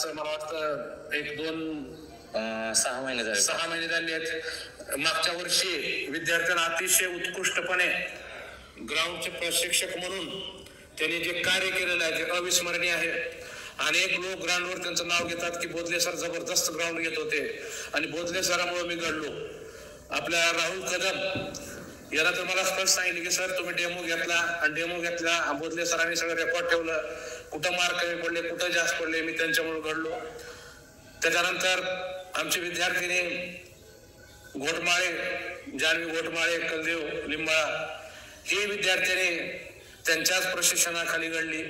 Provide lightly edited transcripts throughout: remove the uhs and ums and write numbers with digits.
असं मला वाटतं 6 महिने झाले. 6 महिने झाले आहेत. मागच्या वर्षी विद्यार्थ्यांना अतिशय उत्कृष्टपणे ग्राउंडचे प्रशिक्षक म्हणून त्यांनी जे कार्य केलेलं आहे ते अविस्मरणीय आहे. अनेक लोक ग्राउंडवर त्यांचं नाव घेतात की बोधले सर जबरदस्त ग्राउंड घेत होते आणि बोधले सरांमुळे मी घडलो. आपल्या राहुल कदम याला तर मला स्पष्ट सांगितलं की सर तुम्ही डेमो घेतला आणि डेमो घेतला, बोधले सरांनी सगळं रेकॉर्ड ठेवलं, कुठं मार्क कमी पडले कुठं जास्त पडले, मी त्यांच्यामुळे घडलो. त्याच्यानंतर आमचे विद्यार्थिनी घोटमाळे, जानवी घोटमाळे, कलदेव लिंबाळा ही विद्यार्थ्यांनी त्यांच्याच प्रशिक्षणाखाली घडली.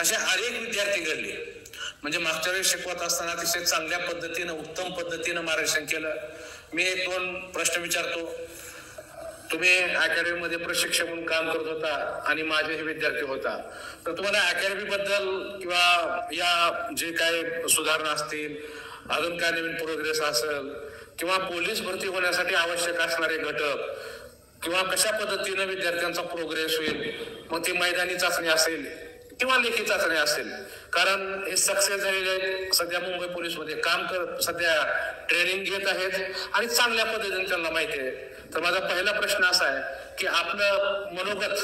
असे अनेक विद्यार्थी घडले. म्हणजे मागच्या वेळेस शिकवत असताना अतिशय चांगल्या पद्धतीनं उत्तम पद्धतीनं मार्गदर्शन केलं. मी 1-2 प्रश्न विचारतो. तुम्ही अकॅडमीमध्ये प्रशिक्षक म्हणून काम करत होता आणि माझेही विद्यार्थी होता, तर तुम्हाला अकॅडमी बद्दल किंवा या जे काय सुधारणा असतील, अजून काय नवीन प्रोग्रेस असेल किंवा पोलीस भरती होण्यासाठी आवश्यक असणारे घटक किंवा कशा पद्धतीनं विद्यार्थ्यांचा प्रोग्रेस होईल, मग ती मैदानी चाचणी असेल किंवा लेखी चाचणी असेल, कारण हे सक्सेस झालेले सध्या मुंबई पोलीसमध्ये काम करत सध्या ट्रेनिंग घेत आहेत आणि चांगल्या पद्धतीने त्यांना माहिती आहे. तर माझा पहिला प्रश्न असा आहे की आपलं मनोगत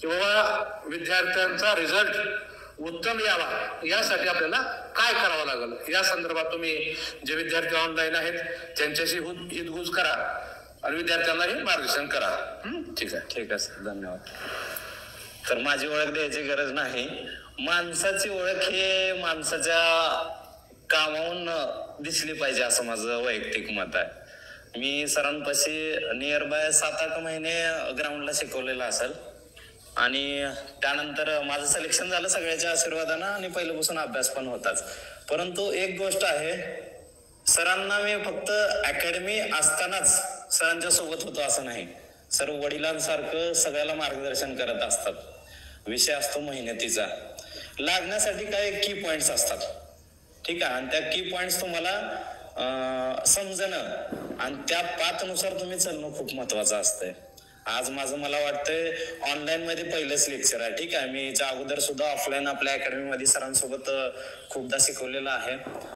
किंवा विद्यार्थ्यांचा रिझल्ट उत्तम यावा यासाठी आपल्याला काय करावं लागेल, या संदर्भात तुम्ही जे विद्यार्थी ऑनलाईन आहेत त्यांच्याशी हितगुज करा आणि विद्यार्थ्यांनाही मार्गदर्शन करा. ठीक आहे सर, धन्यवाद. तर माझी ओळख द्यायची गरज नाही. माणसाची ओळख हे माणसाच्या कामावून दिसली पाहिजे असं माझं वैयक्तिक मत आहे. मी सरांपाशी नियर बाय 7-8 महिने ग्राउंडला शिकवलेलं असेल आणि त्यानंतर माझं सिलेक्शन झालं सगळ्याच्या आशीर्वादानं आणि पहिल्यापासून अभ्यास पण होताच. परंतु एक गोष्ट आहे, सरांना मी फक्त अकॅडमी असतानाच सरांच्या सोबत होतो असं नाही. सर वडिलांसारखं सगळ्याला मार्गदर्शन करत असतात. विषय असतो मेहनतीचा. लागण्यासाठी काय की पॉइंट्स असतात, ठीक आहे, आणि त्या की पॉइंट्स तुम्हाला समजणं आणि त्या पाथनुसार तुम्ही चालणं खूप महत्वाचं असतंय. आज माझं मला वाटतंय ऑनलाईन मध्ये पहिलंच लेक्चर आहे, ठीक आहे. मी याच्या अगोदर सुद्धा ऑफलाईन आपल्या अकॅडमीमध्ये सरांसोबत खूपदा शिकवलेलं आहे.